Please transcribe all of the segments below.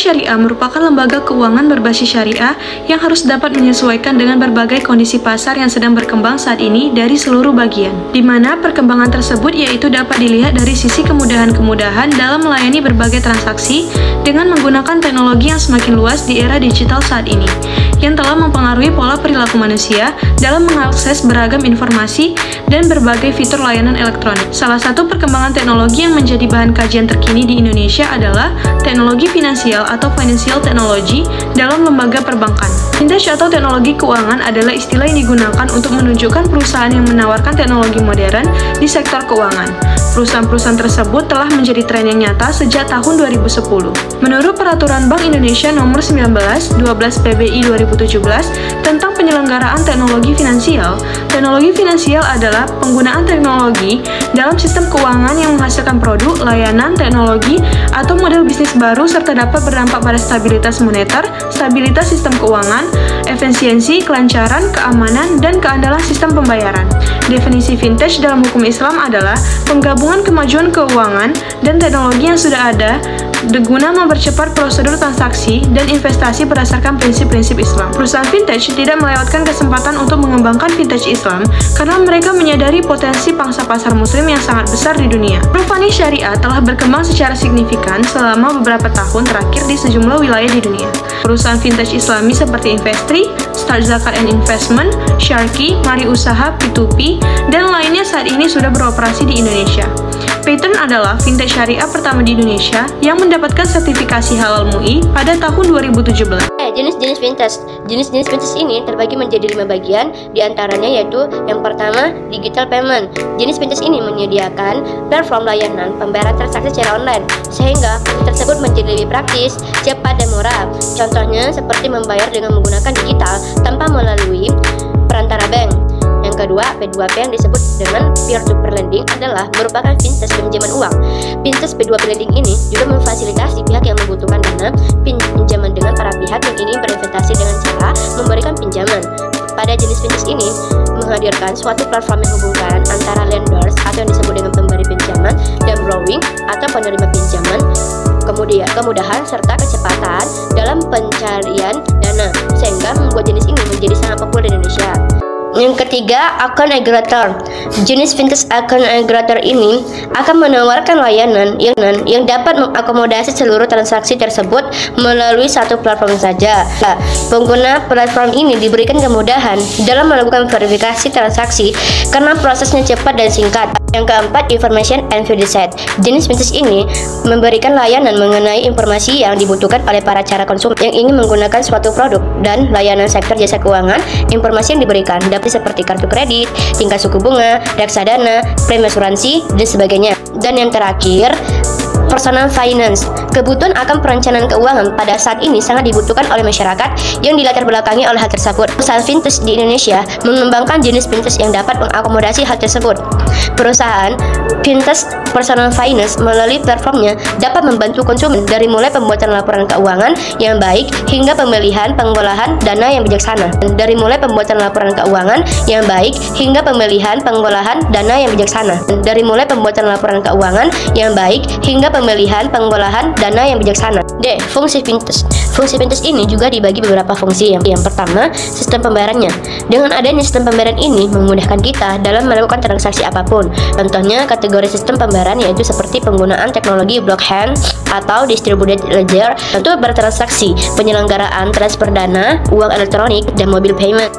Syariah merupakan lembaga keuangan berbasis syariah yang harus dapat menyesuaikan dengan berbagai kondisi pasar yang sedang berkembang saat ini dari seluruh bagian, di mana perkembangan tersebut yaitu dapat dilihat dari sisi kemudahan-kemudahan dalam melayani berbagai transaksi dengan menggunakan teknologi yang semakin luas di era digital saat ini, yang telah mempengaruhi pola perilaku manusia dalam mengakses beragam informasi dan berbagai fitur layanan elektronik. Salah satu perkembangan teknologi yang menjadi bahan kajian terkini di Indonesia adalah teknologi finansial atau financial technology dalam lembaga perbankan. Fintech atau teknologi keuangan adalah istilah yang digunakan untuk menunjukkan perusahaan yang menawarkan teknologi modern di sektor keuangan. Perusahaan-perusahaan tersebut telah menjadi tren yang nyata sejak tahun 2010. Menurut Peraturan Bank Indonesia Nomor 19/12 PBI 2017 tentang penyelenggaraan teknologi finansial, teknologi finansial adalah penggunaan teknologi dalam sistem keuangan yang menghasilkan produk, layanan, teknologi, atau model bisnis baru serta dapat berdampak pada stabilitas moneter, stabilitas sistem keuangan, efisiensi, kelancaran, keamanan, dan keandalan sistem pembayaran. Definisi fintech dalam hukum Islam adalah penggabungan kemajuan keuangan dan teknologi yang sudah ada guna mempercepat prosedur transaksi dan investasi berdasarkan prinsip-prinsip Islam. Perusahaan fintech tidak melewatkan kesempatan untuk mengembangkan fintech Islam karena mereka menyadari potensi pangsa pasar muslim yang sangat besar di dunia. Money syariah telah berkembang secara signifikan selama beberapa tahun terakhir di sejumlah wilayah di dunia. Perusahaan fintech Islami seperti Investri, Start Zakat and Investment, Sharky, Mari Usaha, P2P, dan lainnya saat ini sudah beroperasi di Indonesia. Paytm adalah fintech syariah pertama di Indonesia yang mendapatkan sertifikasi halal MUI pada tahun 2017. Jenis-jenis fintech. Jenis-jenis fintech ini terbagi menjadi 5 bagian, diantaranya yaitu yang pertama, digital payment. Jenis fintech ini menyediakan platform layanan pembayaran transaksi secara online, sehingga tersebut menjadi lebih praktis, cepat, dan murah. Contohnya seperti membayar dengan menggunakan digital tanpa melalui perantara bank. Yang kedua, P2P yang disebut dengan peer-to-peer lending adalah merupakan fintech pinjaman uang. Fintech P2P lending ini juga memfasilitasi pihak yang membutuhkan dana pinjaman dengan para pihak yang ingin berinvestasi dengan cara memberikan pinjaman. Pada jenis fintech ini menghadirkan suatu platform yang menghubungkan antara lenders atau yang disebut dengan pemberi pinjaman dan borrowing atau penerima pinjaman, kemudian kemudahan serta kecepatan dalam pencarian dana, sehingga membuat jenis ini menjadi sangat populer di Indonesia. Yang ketiga, account aggregator. Jenis fintech account aggregator ini akan menawarkan layanan yang dapat mengakomodasi seluruh transaksi tersebut melalui satu platform saja. Pengguna platform ini diberikan kemudahan dalam melakukan verifikasi transaksi karena prosesnya cepat dan singkat. Yang keempat, information and value set. Jenis fintech ini memberikan layanan mengenai informasi yang dibutuhkan oleh para cara konsumen yang ingin menggunakan suatu produk dan layanan sektor jasa keuangan. Informasi yang diberikan dapat seperti kartu kredit, tingkat suku bunga, reksadana, premi asuransi, dan sebagainya. Dan yang terakhir, personal finance. Kebutuhan akan perencanaan keuangan pada saat ini sangat dibutuhkan oleh masyarakat yang dilatar belakangi oleh hal tersebut. Perusahaan fintech di Indonesia mengembangkan jenis fintech yang dapat mengakomodasi hal tersebut. Perusahaan fintech personal finance melalui platformnya dapat membantu konsumen dari mulai pembuatan laporan keuangan yang baik hingga pemilihan pengolahan dana yang bijaksana. Dari mulai pembuatan laporan keuangan yang baik hingga pemilihan pengolahan dana yang bijaksana. Dari mulai pembuatan laporan keuangan yang baik hingga pemilihan pengolahan dana yang bijaksana. D. Fungsi fintech. Fungsi fintech ini juga dibagi beberapa fungsi. Yang pertama, sistem pembayarannya. Dengan adanya sistem pembayaran ini memudahkan kita dalam melakukan transaksi apapun. Contohnya kategori sistem pembayaran yaitu seperti penggunaan teknologi blockchain atau distributed ledger untuk bertransaksi, penyelenggaraan transfer dana, uang elektronik, dan mobile payment.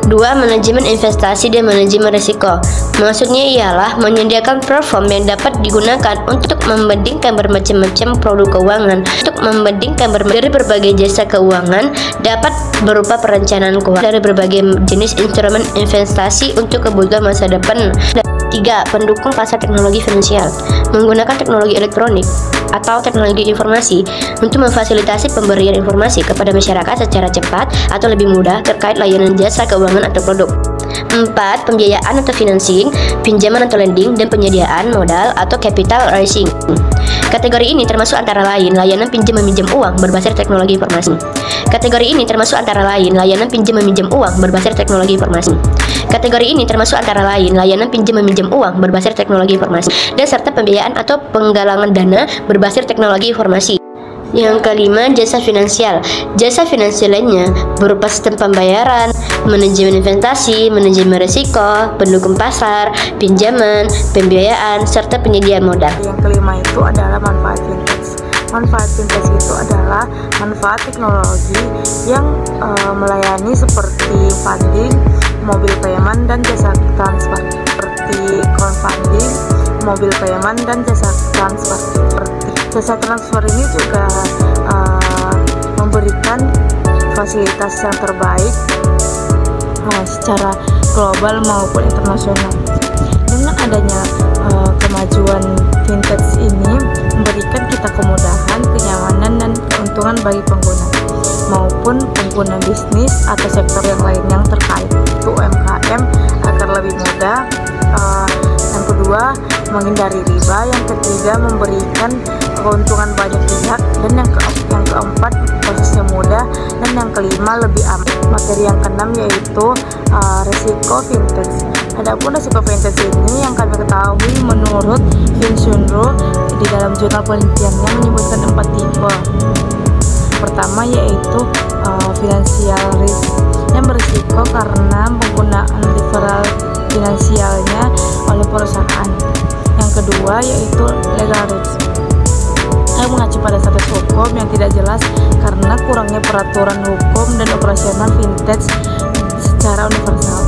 2. Manajemen investasi dan manajemen risiko. Maksudnya ialah menyediakan platform yang dapat digunakan untuk membandingkan bermacam-macam produk keuangan. Untuk membandingkan dari berbagai jasa keuangan dapat berupa perencanaan keuangan dari berbagai jenis instrumen investasi untuk kebutuhan masa depan. 3. Pendukung pasar teknologi finansial. Menggunakan teknologi elektronik atau teknologi informasi untuk memfasilitasi pemberian informasi kepada masyarakat secara cepat atau lebih mudah terkait layanan jasa keuangan atau produk. 4. Pembiayaan atau financing, pinjaman atau lending, dan penyediaan modal atau capital raising. Kategori ini termasuk antara lain layanan pinjam-meminjam uang berbasis teknologi informasi. Kategori ini termasuk antara lain layanan pinjam-meminjam uang berbasis teknologi informasi. Kategori ini termasuk antara lain layanan pinjam-meminjam uang berbasis teknologi informasi dan serta pembiayaan atau penggalangan dana berbasis teknologi informasi. Yang kelima, jasa finansial. Jasa finansial lainnya berupa sistem pembayaran, manajemen investasi, manajemen risiko, pendukung pasar, pinjaman, pembiayaan, serta penyedia modal. Yang kelima itu adalah manfaat fintech. Manfaat fintech itu adalah manfaat teknologi yang melayani seperti funding, mobil payment, dan jasa transfer. Seperti crowdfunding, mobil payment, dan jasa transfer. Jasa transfer ini juga memberikan fasilitas yang terbaik secara global maupun internasional. Dengan adanya kemajuan fintech ini memberikan kita kemudahan, kenyamanan, dan keuntungan bagi pengguna maupun pengguna bisnis atau sektor yang lain yang terkait, itu UMKM, agar lebih mudah. Yang kedua, menghindari riba. Yang ketiga, memberikan keuntungan banyak pihak. Dan yang keempat, prosesnya mudah. Dan yang kelima, lebih aman. Materi yang keenam yaitu resiko fintech. Adapun resiko fintech ini yang kami ketahui menurut FinSunro di dalam jurnal penelitiannya menyebutkan 4 tipe. Pertama yaitu financial risk, yang berisiko karena penggunaan referral finansialnya oleh perusahaan. Yang kedua yaitu legal risk, yang mengacu pada status hukum yang tidak jelas karena kurangnya peraturan hukum dan operasional fintech secara universal.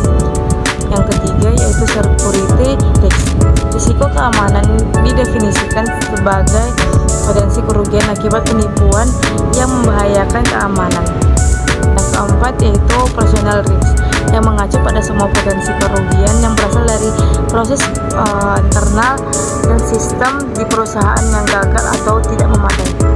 Yang ketiga yaitu security risk, risiko keamanan didefinisikan sebagai potensi kerugian akibat penipuan yang membahayakan keamanan. Yang keempat yaitu operational risk, yang mengacu pada semua potensi kerugian yang berasal dari proses internal dan sistem di perusahaan yang gagal atau tidak memadai.